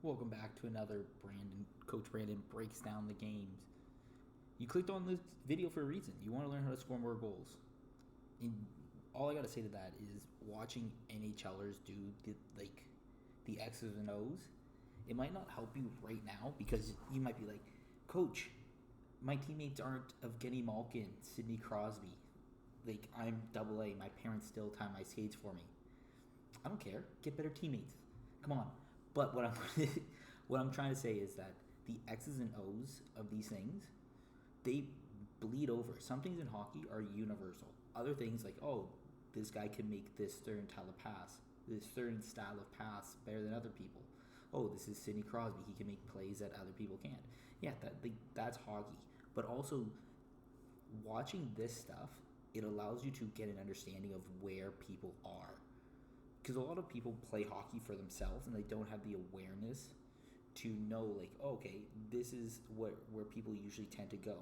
Welcome back to another Coach Brandon breaks down the games. You clicked on this video for a reason. You want to learn how to score more goals. And all I gotta say to that is watching NHLers do the X's and O's. It might not help you right now because you might be like, Coach, my teammates aren't Evgeny Malkin, Sidney Crosby. Like, I'm double A. My parents still tie my skates for me. I don't care. Get better teammates. Come on. But what I'm trying to say is that the X's and O's of these things, they bleed over. Some things in hockey are universal. Other things like, oh, this guy can make this certain style of pass better than other people. Oh, this is Sidney Crosby. He can make plays that other people can't. Yeah, that's hockey. But also, watching this stuff, it allows you to get an understanding of where people are. Because a lot of people play hockey for themselves and they don't have the awareness to know, like, oh, okay, this is where people usually tend to go.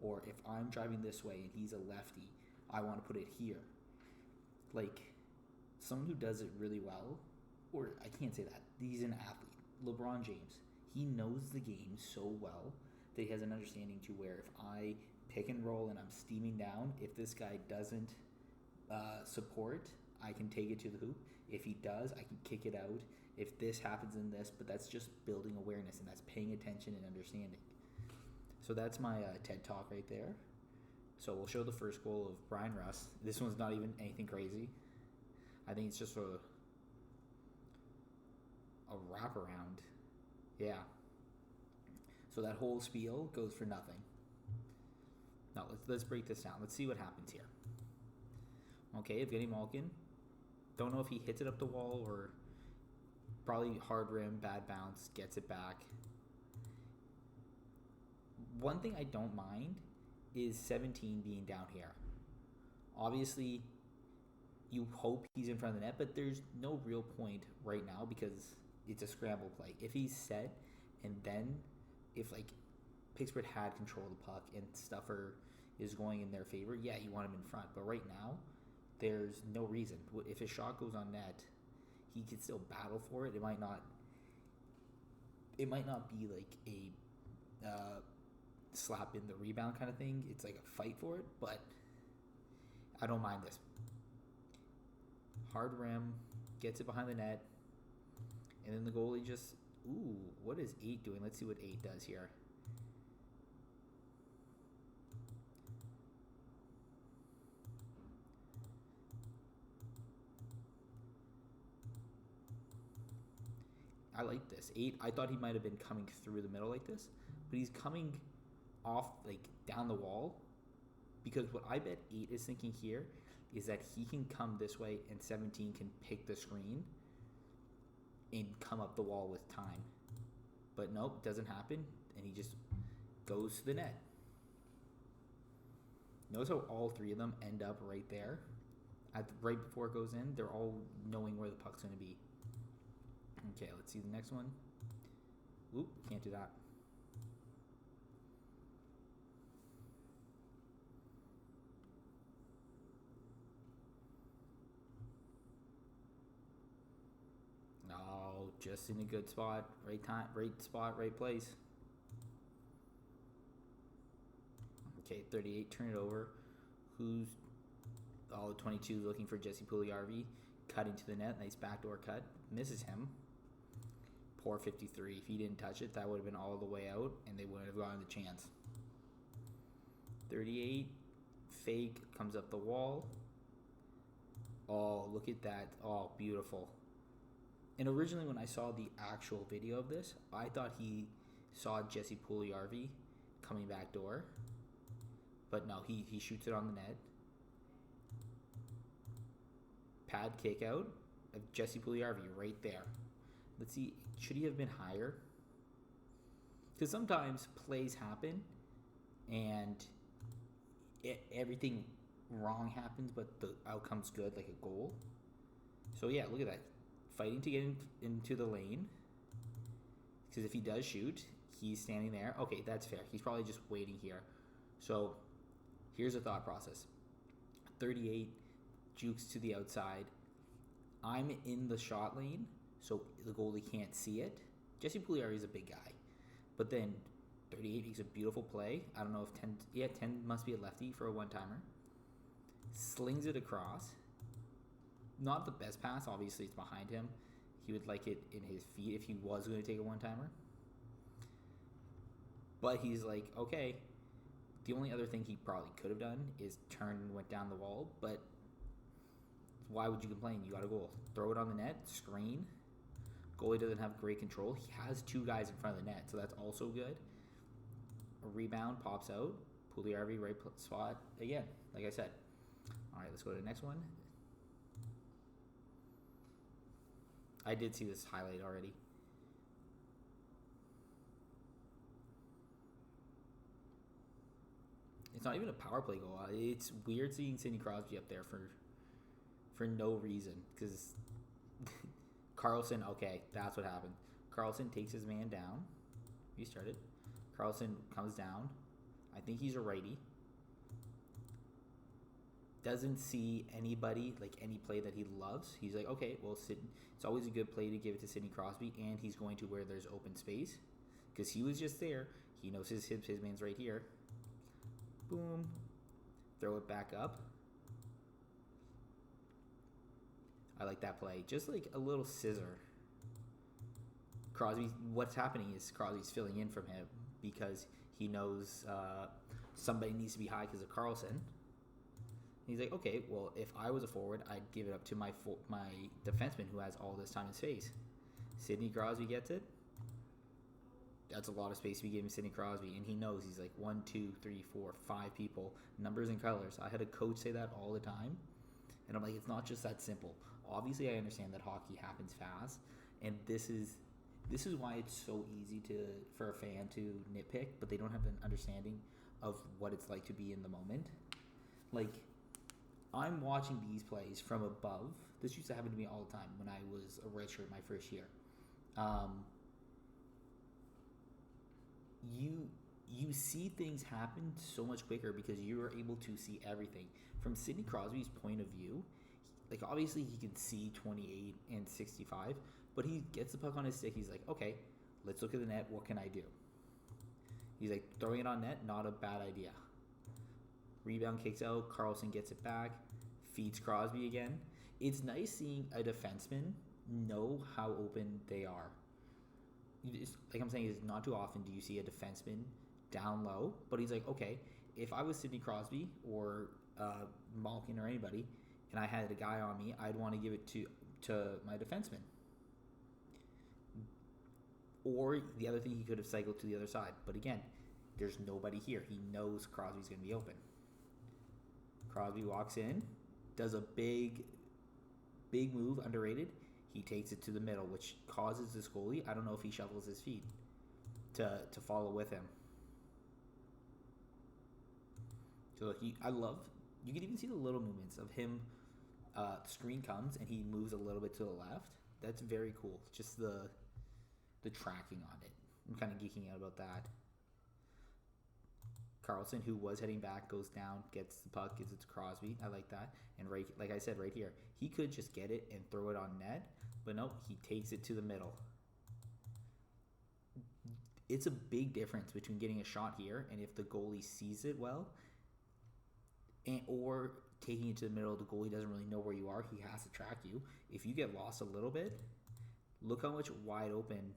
Or if I'm driving this way and he's a lefty, I want to put it here. Like, someone who does it really well, or I can't say that, he's an athlete. LeBron James, he knows the game so well that he has an understanding to where if I pick and roll and I'm steaming down, if this guy doesn't support, I can take it to the hoop. If he does, I can kick it out. If this happens in this, but that's just building awareness and that's paying attention and understanding. So that's my TED Talk right there. So we'll show the first goal of Brian Russ. This one's not even anything crazy. I think it's just a wraparound. Yeah. So that whole spiel goes for nothing. Now let's break this down. Let's see what happens here. Okay, Evgeny Malkin. Don't know if he hits it up the wall or probably hard rim, bad bounce, gets it back. One thing I don't mind is 17 being down here. Obviously, you hope he's in front of the net, but there's no real point right now because it's a scramble play. If he's set and then if like Pittsburgh had control of the puck and Stuffer is going in their favor, yeah, you want him in front. But right now, there's no reason. If his shot goes on net, he can still battle for it. It might not be like a slap in the rebound kind of thing. It's like a fight for it, but I don't mind this. Hard rim, gets it behind the net, and then the goalie just, what is 8 doing? Let's see what 8 does here. I like this. 8, I thought he might have been coming through the middle like this, but he's coming off, like, down the wall, because what I bet 8 is thinking here is that he can come this way and 17 can pick the screen and come up the wall with time. But nope, doesn't happen, and he just goes to the net. Notice how all 3 of them end up right there. Right before it goes in, they're all knowing where the puck's going to be. Okay, let's see the next one. Oop, can't do that. No, just in a good spot, right time, right spot, right place. Okay, 38, turn it over. Who's 22 looking for Jesse Puljujarvi, cutting to the net, nice backdoor cut, misses him. Poor 53. If he didn't touch it, that would have been all the way out, and they wouldn't have gotten the chance. 38, fake, comes up the wall. Oh, look at that. Oh, beautiful. And originally when I saw the actual video of this, I thought he saw Jesse Puljujarvi coming back door. But no, he shoots it on the net. Pad kick out of Jesse Puljujarvi right there. Let's see, should he have been higher? Because sometimes plays happen and everything wrong happens, but the outcome's good, like a goal. So yeah, look at that. Fighting to get into the lane. Because if he does shoot, he's standing there. Okay, that's fair. He's probably just waiting here. So here's a thought process. 38, jukes to the outside. I'm in the shot lane, so the goalie can't see it. Jesse Pugliari is a big guy, but then 38 makes a beautiful play. I don't know if 10. Yeah, 10 must be a lefty for a one-timer. Slings it across. Not the best pass. Obviously, it's behind him. He would like it in his feet if he was going to take a one-timer. But he's like, okay. The only other thing he probably could have done is turned and went down the wall. But why would you complain? You got a goal. Throw it on the net. Screen. Goalie doesn't have great control. He has two guys in front of the net, so that's also good. A rebound pops out. Pugliari right spot again. Like I said. All right, let's go to the next one. I did see this highlight already. It's not even a power play goal. It's weird seeing Sidney Crosby up there for no reason. Because Carlson, okay, that's what happened. Carlson takes his man down. He started. Carlson comes down. I think he's a righty. Doesn't see anybody, like any play that he loves. He's like, okay, well, it's always a good play to give it to Sidney Crosby, and he's going to where there's open space. Because he was just there. He knows his man's right here. Boom. Throw it back up. I like that play. Just like a little scissor. Crosby, what's happening is Crosby's filling in from him because he knows somebody needs to be high because of Carlson. He's like, okay, well, if I was a forward, I'd give it up to my defenseman who has all this time and space. Sidney Crosby gets it. That's a lot of space to be giving Sidney Crosby, and he knows he's like 1, 2, 3, 4, 5 people, numbers and colors. I had a coach say that all the time, and I'm like, it's not just that simple. Obviously, I understand that hockey happens fast, and this is why it's so easy for a fan to nitpick, but they don't have an understanding of what it's like to be in the moment. Like, I'm watching these plays from above. This used to happen to me all the time when I was a redshirt my first year. You see things happen so much quicker because you are able to see everything. From Sidney Crosby's point of view, like obviously he can see 28 and 65, but he gets the puck on his stick. He's like, okay, let's look at the net. What can I do? He's like, throwing it on net, not a bad idea. Rebound kicks out. Carlson gets it back. Feeds Crosby again. It's nice seeing a defenseman know how open they are. Like I'm saying, is not too often do you see a defenseman down low, but he's like, okay, if I was Sidney Crosby or Malkin or anybody, and I had a guy on me, I'd want to give it to my defenseman. Or the other thing, he could have cycled to the other side. But again, there's nobody here. He knows Crosby's going to be open. Crosby walks in, does a big move, underrated. He takes it to the middle, which causes this goalie, I don't know if he shuffles his feet to follow with him. So look, you can even see the little movements of him. The screen comes and he moves a little bit to the left. That's very cool. Just the tracking on it. I'm kind of geeking out about that. Carlson, who was heading back, goes down, gets the puck, gives it to Crosby. I like that. And right, like I said, right here, he could just get it and throw it on net, but no, he takes it to the middle. It's a big difference between getting a shot here and if the goalie sees it well, or taking it to the middle. The goalie doesn't really know where you are. He has to track you. If you get lost a little bit, look how much wide open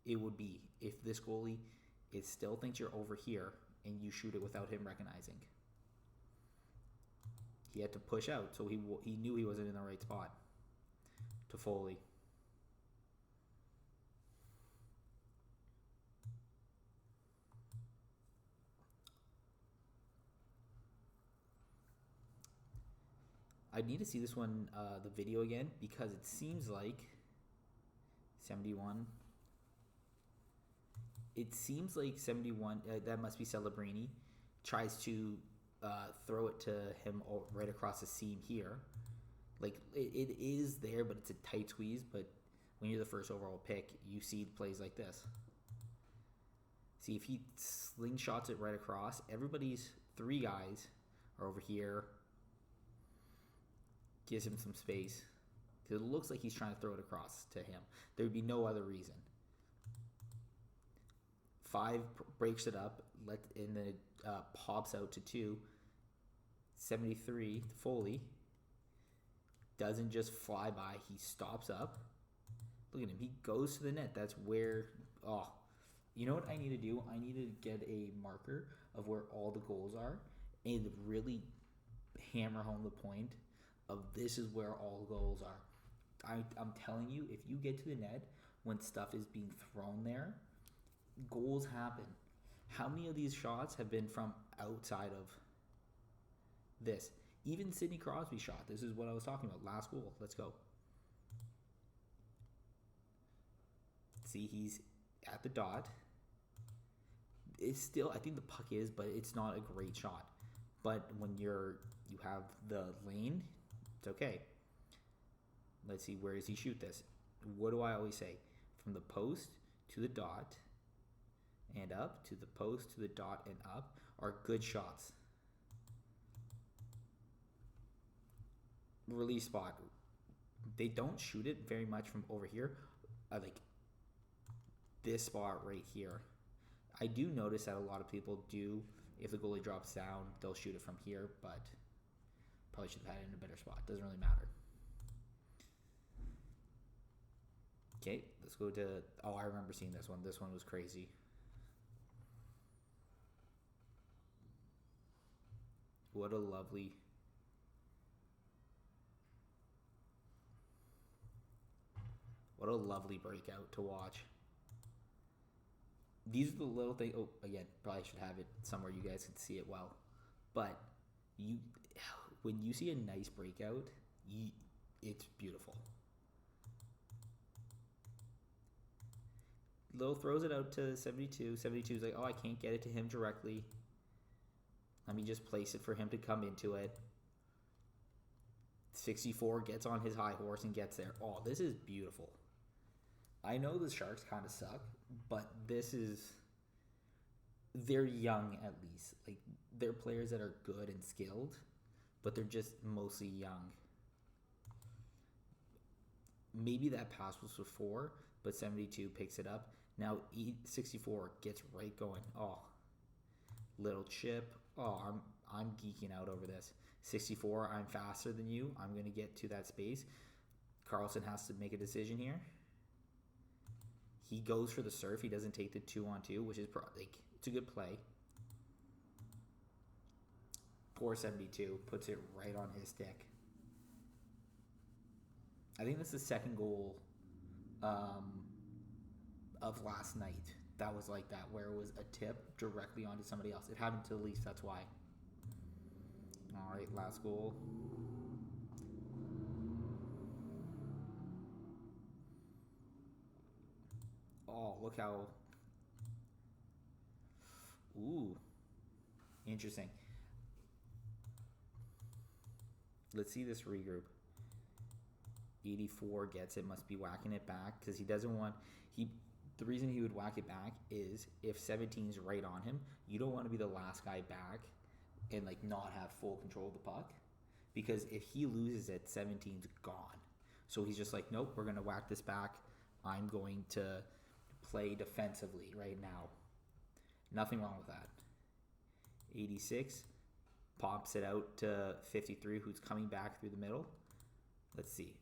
it would be if this goalie still thinks you're over here and you shoot it without him recognizing. He had to push out, so he knew he wasn't in the right spot. To Foley. I need to see this one, the video again, because it seems like 71. It seems like 71, that must be Celebrini, tries to throw it to him right across the seam here. Like, it is there, but it's a tight squeeze. But when you're the first overall pick, you see plays like this. See, if he slingshots it right across, everybody's 3 guys are over here. Gives him some space. Because it looks like he's trying to throw it across to him. There would be no other reason. 5 breaks it up, and then it pops out to 2. 73, Foley doesn't just fly by. He stops up. Look at him. He goes to the net. That's where, oh, you know what I need to do? I need to get a marker of where all the goals are and really hammer home the point of this is where all the goals are. I'm telling you, if you get to the net when stuff is being thrown there, goals happen. How many of these shots have been from outside of this? Even Sidney Crosby shot. This is what I was talking about. Last goal. Let's go. See, he's at the dot. It's still, I think the puck is, but it's not a great shot. But when you have the lane, it's okay. Let's see, where does he shoot this? What do I always say? From the post to the dot and up, to the post to the dot and up are good shots. Release spot. They don't shoot it very much from over here. Like this spot right here. I do notice that a lot of people do, if the goalie drops down, they'll shoot it from here, but probably should have had it in a better spot. Doesn't really matter. Okay, let's go to, oh, I remember seeing this one. This one was crazy. What a lovely breakout to watch. These are the little things. Oh, again, probably should have it somewhere you guys can see it well. But when you see a nice breakout, it's beautiful. Lil throws it out to 72. 72 is like, oh, I can't get it to him directly. Let me just place it for him to come into it. 64 gets on his high horse and gets there. Oh, this is beautiful. I know the Sharks kind of suck, but they're young at least. Like, they're players that are good and skilled, but they're just mostly young. Maybe that pass was for 4, but 72 picks it up. Now 64 gets right going. Oh, little chip. Oh, I'm geeking out over this. 64, I'm faster than you. I'm going to get to that space. Carlson has to make a decision here. He goes for the surf. He doesn't take the 2-on-2, which is it's a good play. Poor 72 puts it right on his stick. I think that's the second goal of last night that was like that, where it was a tip directly onto somebody else. It happened to the Leafs, that's why. All right, last goal. Oh, look how... Ooh. Interesting. Let's see this regroup. 84 gets it, must be whacking it back, because he doesn't want... The reason he would whack it back is if 17's right on him, you don't want to be the last guy back and like not have full control of the puck, because if he loses it, 17's gone. So he's just like, nope, we're going to whack this back. I'm going to play defensively right now. Nothing wrong with that. 86 pops it out to 53, who's coming back through the middle. Let's see.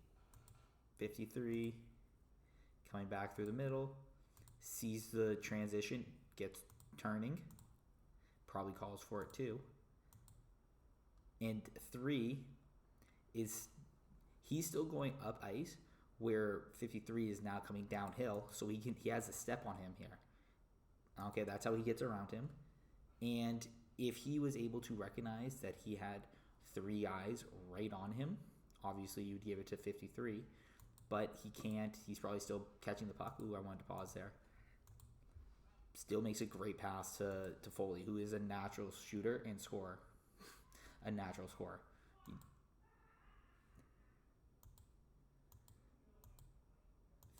53 coming back through the middle. Sees the transition, gets turning, probably calls for it too. And 3 is, he's still going up ice, where 53 is now coming downhill, so he has a step on him here. Okay, that's how he gets around him. And if he was able to recognize that he had 3 guys right on him, obviously you'd give it to 53, but he can't. He's probably still catching the puck. Ooh, I wanted to pause there. Still makes a great pass to Foley, who is a natural shooter and scorer. A natural scorer.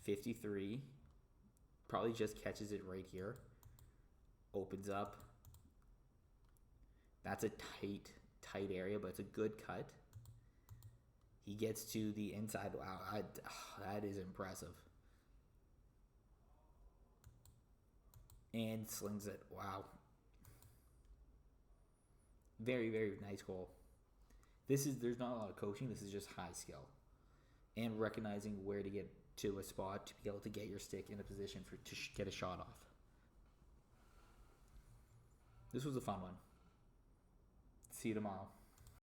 53 probably just catches it right here. Opens up. That's a tight area, but it's a good cut. He gets to the inside. Wow, that is impressive. and slings it. Wow. Very, very nice goal. There's not a lot of coaching. This is just high skill and recognizing where to get to a spot to be able to get your stick in a position to get a shot off. This was a fun one. See you tomorrow.